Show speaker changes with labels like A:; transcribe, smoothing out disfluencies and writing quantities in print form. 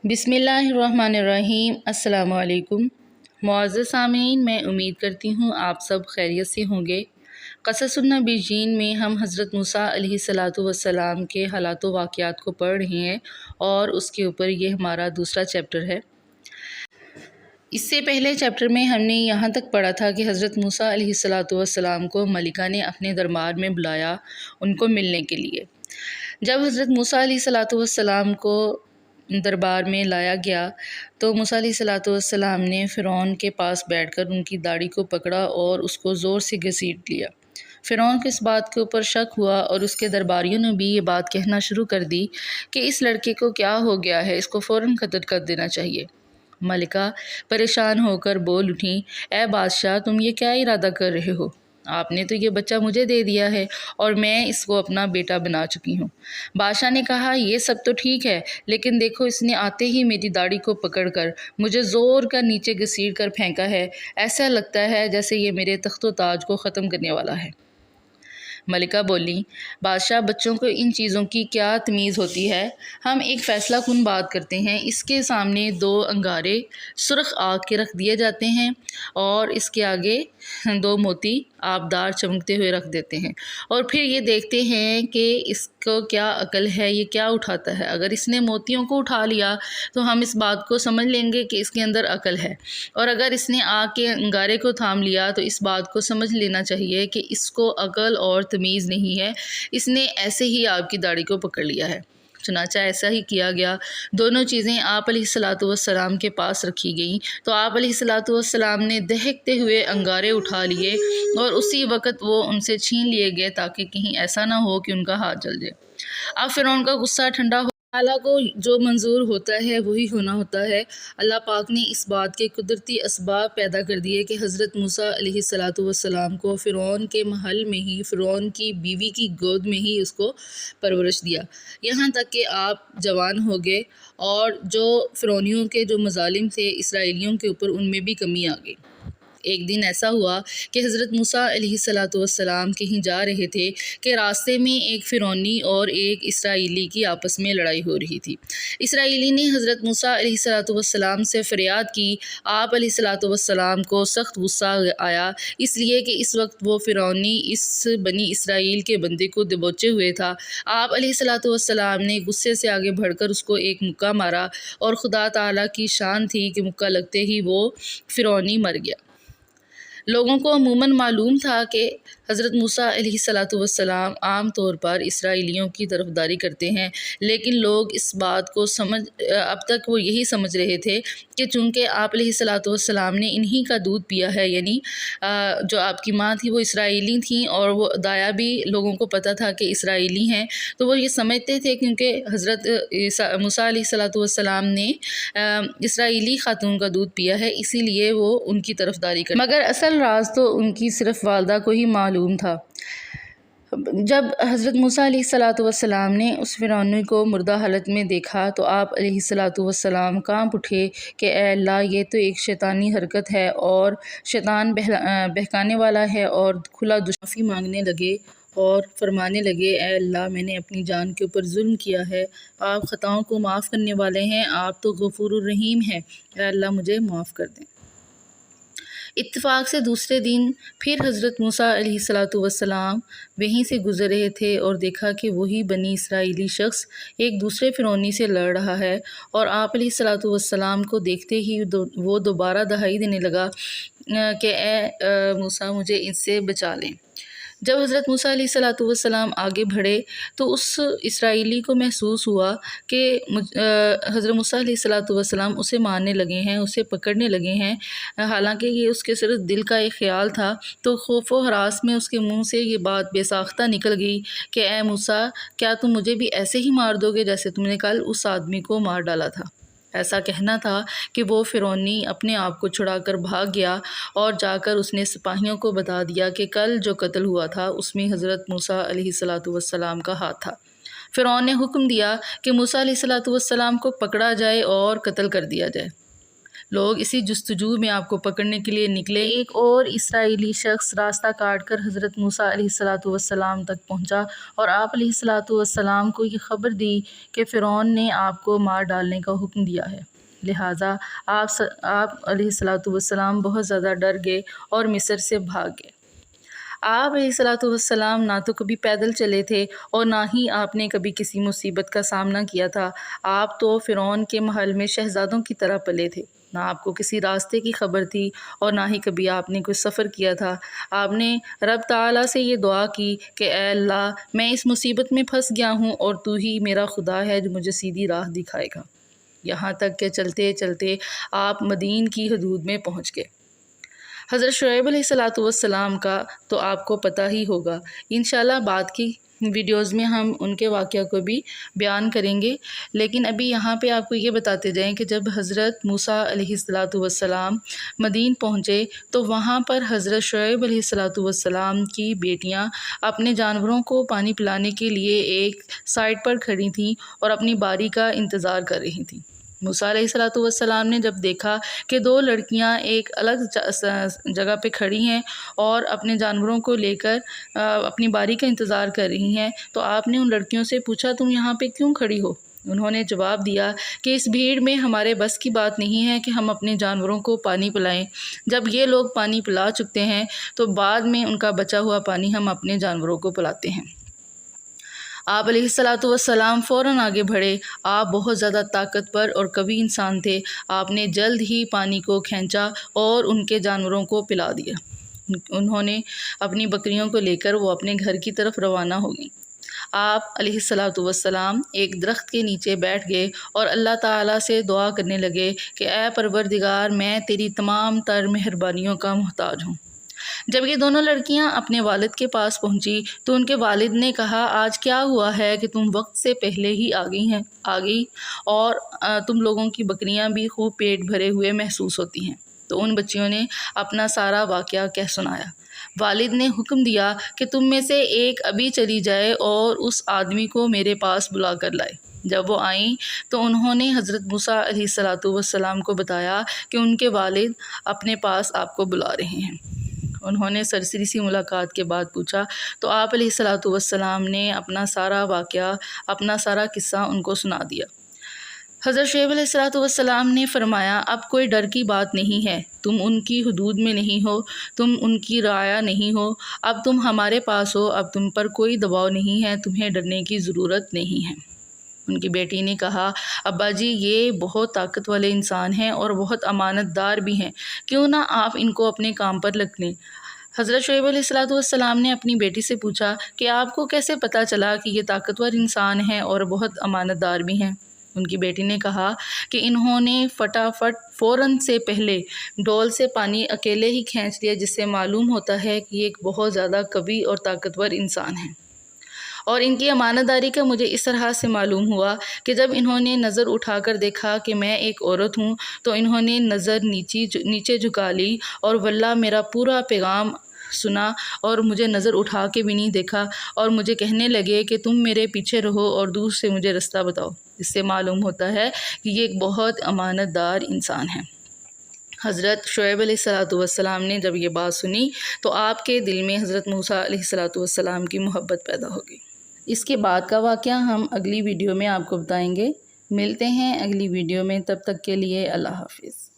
A: بسم اللہ الرحمن الرحیم۔ السلام علیکم معزز سامعین، میں امید کرتی ہوں آپ سب خیریت سے ہوں گے۔ قصص النبیین میں ہم حضرت موسیٰ علیہ السلام کے حالات و واقعات کو پڑھ رہے ہیں اور اس کے اوپر یہ ہمارا دوسرا چیپٹر ہے۔ اس سے پہلے چیپٹر میں ہم نے یہاں تک پڑھا تھا کہ حضرت موسیٰ علیہ السلام کو ملکہ نے اپنے دربار میں بلایا ان کو ملنے کے لیے۔ جب حضرت موسیٰ علیہ السلام کو دربار میں لایا گیا تو موسیٰ علیہ السلام نے فرعون کے پاس بیٹھ کر ان کی داڑھی کو پکڑا اور اس کو زور سے گھسیٹ لیا۔ فرعون کو اس بات کے اوپر شک ہوا اور اس کے درباریوں نے بھی یہ بات کہنا شروع کر دی کہ اس لڑکے کو کیا ہو گیا ہے، اس کو فوراً قتل کر دینا چاہیے۔ ملکہ پریشان ہو کر بول اٹھیں، اے بادشاہ، تم یہ کیا ارادہ کر رہے ہو؟ آپ نے تو یہ بچہ مجھے دے دیا ہے اور میں اس کو اپنا بیٹا بنا چکی ہوں۔ بادشاہ نے کہا، یہ سب تو ٹھیک ہے، لیکن دیکھو اس نے آتے ہی میری داڑھی کو پکڑ کر مجھے زور کا نیچے گھسیٹ کر پھینکا ہے، ایسا لگتا ہے جیسے یہ میرے تخت و تاج کو ختم کرنے والا ہے۔ ملکہ بولی، بادشاہ، بچوں کو ان چیزوں کی کیا تمیز ہوتی ہے؟ ہم ایک فیصلہ کن بات کرتے ہیں، اس کے سامنے 2 انگارے سرخ آگ کے رکھ دیے جاتے ہیں اور اس کے آگے 2 موتی آبدار چمکتے ہوئے رکھ دیتے ہیں، اور پھر یہ دیکھتے ہیں کہ اس کو کیا عقل ہے، یہ کیا اٹھاتا ہے۔ اگر اس نے موتیوں کو اٹھا لیا تو ہم اس بات کو سمجھ لیں گے کہ اس کے اندر عقل ہے، اور اگر اس نے آگ کے انگارے کو تھام لیا تو اس بات کو سمجھ لینا چاہیے کہ اس کو عقل اور تمیز نہیں ہے، اس نے ایسے ہی آپ کی داڑھی کو پکڑ لیا ہے۔ چنانچہ ایسا ہی کیا گیا، دونوں چیزیں آپ علیہ السلام کے پاس رکھی گئیں تو آپ علیہ السلام نے دہکتے ہوئے انگارے اٹھا لیے اور اسی وقت وہ ان سے چھین لیے گئے تاکہ کہیں ایسا نہ ہو کہ ان کا ہاتھ جل جائے۔ اب فرعون کا غصہ ٹھنڈا ہو، اللہ کو جو منظور ہوتا ہے وہی ہونا ہوتا ہے۔ اللہ پاک نے اس بات کے قدرتی اسباب پیدا کر دیے کہ حضرت موسیٰ علیہ السلام کو فرعون کے محل میں ہی، فرعون کی بیوی کی گود میں ہی اس کو پرورش دیا، یہاں تک کہ آپ جوان ہو گئے، اور جو فرعونیوں کے جو مظالم تھے اسرائیلیوں کے اوپر، ان میں بھی کمی آ گئی۔ ایک دن ایسا ہوا کہ حضرت موسیٰ علیہ السلام کہیں جا رہے تھے کہ راستے میں ایک فرعونی اور ایک اسرائیلی کی آپس میں لڑائی ہو رہی تھی۔ اسرائیلی نے حضرت موسیٰ علیہ السلام سے فریاد کی۔ آپ علیہ السلام کو سخت غصہ آیا، اس لیے کہ اس وقت وہ فرعونی اس بنی اسرائیل کے بندے کو دبوچے ہوئے تھا۔ آپ علیہ السلام نے غصے سے آگے بڑھ کر اس کو ایک مکہ مارا، اور خدا تعالیٰ کی شان تھی کہ مکہ لگتے ہی وہ فرعونی مر گیا۔ لوگوں کو عموماً معلوم تھا کہ حضرت موسیٰ علیہ السلام عام طور پر اسرائیلیوں کی طرفداری کرتے ہیں، لیکن لوگ اس بات کو اب تک وہ یہی سمجھ رہے تھے کہ چونکہ آپ علیہ السلام نے انہی کا دودھ پیا ہے، یعنی جو آپ کی ماں تھی وہ اسرائیلی تھیں اور وہ دایا بھی لوگوں کو پتہ تھا کہ اسرائیلی ہیں، تو وہ یہ سمجھتے تھے کیونکہ حضرت موسیٰ علیہ السلام نے اسرائیلی خاتون کا دودھ پیا ہے، اسی لیے وہ ان کی طرفداری کرتے، مگر اصل راز تو ان کی صرف والدہ کو ہی معلوم تھا۔ جب حضرت موسیٰ علیہ السلام نے اس فرعونی کو مردہ حالت میں دیکھا تو آپ علیہ السلام کانپ اٹھے کہ اے اللہ، یہ تو ایک شیطانی حرکت ہے اور شیطان بہکانے والا ہے، اور کھلا معافی مانگنے لگے اور فرمانے لگے، اے اللہ، میں نے اپنی جان کے اوپر ظلم کیا ہے، آپ خطاؤں کو معاف کرنے والے ہیں، آپ تو غفور الرحیم ہیں، اے اللہ مجھے معاف کر دیں۔ اتفاق سے دوسرے دن پھر حضرت موسیٰ علیہ السلام وہیں سے گزر رہے تھے اور دیکھا کہ وہی بنی اسرائیلی شخص ایک دوسرے فرعونی سے لڑ رہا ہے، اور آپ علیہ السلام کو دیکھتے ہی وہ دوبارہ دہائی دینے لگا کہ اے موسیٰ، مجھے اس سے بچا لیں۔ جب حضرت موسیٰ علیہ السلام آگے بڑھے تو اس اسرائیلی کو محسوس ہوا کہ حضرت موسیٰ علیہ السلام اسے مارنے لگے ہیں، اسے پکڑنے لگے ہیں، حالانکہ یہ اس کے صرف دل کا ایک خیال تھا، تو خوف و ہراس میں اس کے منہ سے یہ بات بے ساختہ نکل گئی کہ اے موسیٰ، کیا تم مجھے بھی ایسے ہی مار دو گے جیسے تم نے کل اس آدمی کو مار ڈالا تھا؟ ایسا کہنا تھا کہ وہ فرعونی اپنے آپ کو چھڑا کر بھاگ گیا اور جا کر اس نے سپاہیوں کو بتا دیا کہ کل جو قتل ہوا تھا اس میں حضرت موسیٰ علیہ السلام کا ہاتھ تھا۔ فرعون نے حکم دیا کہ موسیٰ علیہ السلام کو پکڑا جائے اور قتل کر دیا جائے۔ لوگ اسی جستجو میں آپ کو پکڑنے کے لیے نکلے۔ ایک اور اسرائیلی شخص راستہ کاٹ کر حضرت موسیٰ علیہ السلام تک پہنچا اور آپ علیہ السلام کو یہ خبر دی کہ فرعون نے آپ کو مار ڈالنے کا حکم دیا ہے، لہٰذا آپ علیہ السلام بہت زیادہ ڈر گئے اور مصر سے بھاگ گئے۔ آپ علیہ السلام نہ تو کبھی پیدل چلے تھے اور نہ ہی آپ نے کبھی کسی مصیبت کا سامنا کیا تھا۔ آپ تو فرعون کے محل میں شہزادوں کی طرح پلے تھے، نہ آپ کو کسی راستے کی خبر تھی اور نہ ہی کبھی آپ نے کوئی سفر کیا تھا۔ آپ نے رب تعالیٰ سے یہ دعا کی کہ اے اللہ، میں اس مصیبت میں پھنس گیا ہوں اور تو ہی میرا خدا ہے جو مجھے سیدھی راہ دکھائے گا، یہاں تک کہ چلتے چلتے آپ مدین کی حدود میں پہنچ گئے۔ حضرت شعیب علیہ السلام کا تو آپ کو پتہ ہی ہوگا، انشاءاللہ بعد کی ویڈیوز میں ہم ان کے واقعہ کو بھی بیان کریں گے، لیکن ابھی یہاں پہ آپ کو یہ بتاتے جائیں کہ جب حضرت موسیٰ علیہ السلام مدین پہنچے تو وہاں پر حضرت شعیب علیہ السلام کی بیٹیاں اپنے جانوروں کو پانی پلانے کے لیے ایک سائڈ پر کھڑی تھیں اور اپنی باری کا انتظار کر رہی تھیں۔ موسیٰ علیہ السلام نے جب دیکھا کہ دو لڑکیاں ایک الگ جگہ پہ کھڑی ہیں اور اپنے جانوروں کو لے کر اپنی باری کا انتظار کر رہی ہیں، تو آپ نے ان لڑکیوں سے پوچھا تم یہاں پہ کیوں کھڑی ہو؟ انہوں نے جواب دیا کہ اس بھیڑ میں ہمارے بس کی بات نہیں ہے کہ ہم اپنے جانوروں کو پانی پلائیں، جب یہ لوگ پانی پلا چکتے ہیں تو بعد میں ان کا بچا ہوا پانی ہم اپنے جانوروں کو پلاتے ہیں۔ آپ علیہ السلام فوراً آگے بڑھے۔ آپ بہت زیادہ طاقتور اور قوی انسان تھے۔ آپ نے جلد ہی پانی کو کھینچا اور ان کے جانوروں کو پلا دیا۔ انہوں نے اپنی بکریوں کو لے کر وہ اپنے گھر کی طرف روانہ ہو گئیں۔ آپ علیہ السلام ایک درخت کے نیچے بیٹھ گئے اور اللہ تعالیٰ سے دعا کرنے لگے کہ اے پروردگار، میں تیری تمام تر مہربانیوں کا محتاج ہوں۔ جب یہ دونوں لڑکیاں اپنے والد کے پاس پہنچی تو ان کے والد نے کہا آج کیا ہوا ہے کہ تم وقت سے پہلے ہی آ گئی اور تم لوگوں کی بکریاں بھی خوب پیٹ بھرے ہوئے محسوس ہوتی ہیں۔ تو ان بچیوں نے اپنا سارا واقعہ کہہ سنایا۔ والد نے حکم دیا کہ تم میں سے ایک ابھی چلی جائے اور اس آدمی کو میرے پاس بلا کر لائے۔ جب وہ آئیں تو انہوں نے حضرت موسیٰ علیہ السلام کو بتایا کہ ان کے والد اپنے پاس آپ کو بلا رہے ہیں۔ انہوں نے سرسری سی ملاقات کے بعد پوچھا تو آپ علیہ السلام نے اپنا سارا واقعہ، اپنا سارا قصہ ان کو سنا دیا۔ حضرت شعیب علیہ السلام نے فرمایا اب کوئی ڈر کی بات نہیں ہے، تم ان کی حدود میں نہیں ہو، تم ان کی رعایا نہیں ہو، اب تم ہمارے پاس ہو، اب تم پر کوئی دباؤ نہیں ہے، تمہیں ڈرنے کی ضرورت نہیں ہے۔ ان کی بیٹی نے کہا ابا جی، یہ بہت طاقت والے انسان ہیں اور بہت امانت دار بھی ہیں، کیوں نہ آپ ان کو اپنے کام پر رکھ لیں۔ حضرت شعیب علیہ السلام نے اپنی بیٹی سے پوچھا کہ آپ کو کیسے پتہ چلا کہ یہ طاقتور انسان ہیں اور بہت امانت دار بھی ہیں؟ ان کی بیٹی نے کہا کہ انہوں نے فوراً سے پہلے ڈول سے پانی اکیلے ہی کھینچ لیا، جس سے معلوم ہوتا ہے کہ یہ ایک بہت زیادہ قوی اور طاقتور انسان ہے۔ اور ان کی امانت داری کا مجھے اس طرح سے معلوم ہوا کہ جب انہوں نے نظر اٹھا کر دیکھا کہ میں ایک عورت ہوں تو انہوں نے نظر نیچے جھکا لی اور واللہ میرا پورا پیغام سنا اور مجھے نظر اٹھا کے بھی نہیں دیکھا اور مجھے کہنے لگے کہ تم میرے پیچھے رہو اور دور سے مجھے رستہ بتاؤ۔ اس سے معلوم ہوتا ہے کہ یہ ایک بہت امانت دار انسان ہے۔ حضرت شعیب علیہ السلام نے جب یہ بات سنی تو آپ کے دل میں حضرت موسیٰ علیہ السلام کی محبت پیدا ہو گئی۔ اس کے بعد کا واقعہ ہم اگلی ویڈیو میں آپ کو بتائیں گے۔ ملتے ہیں اگلی ویڈیو میں، تب تک کے لیے اللہ حافظ۔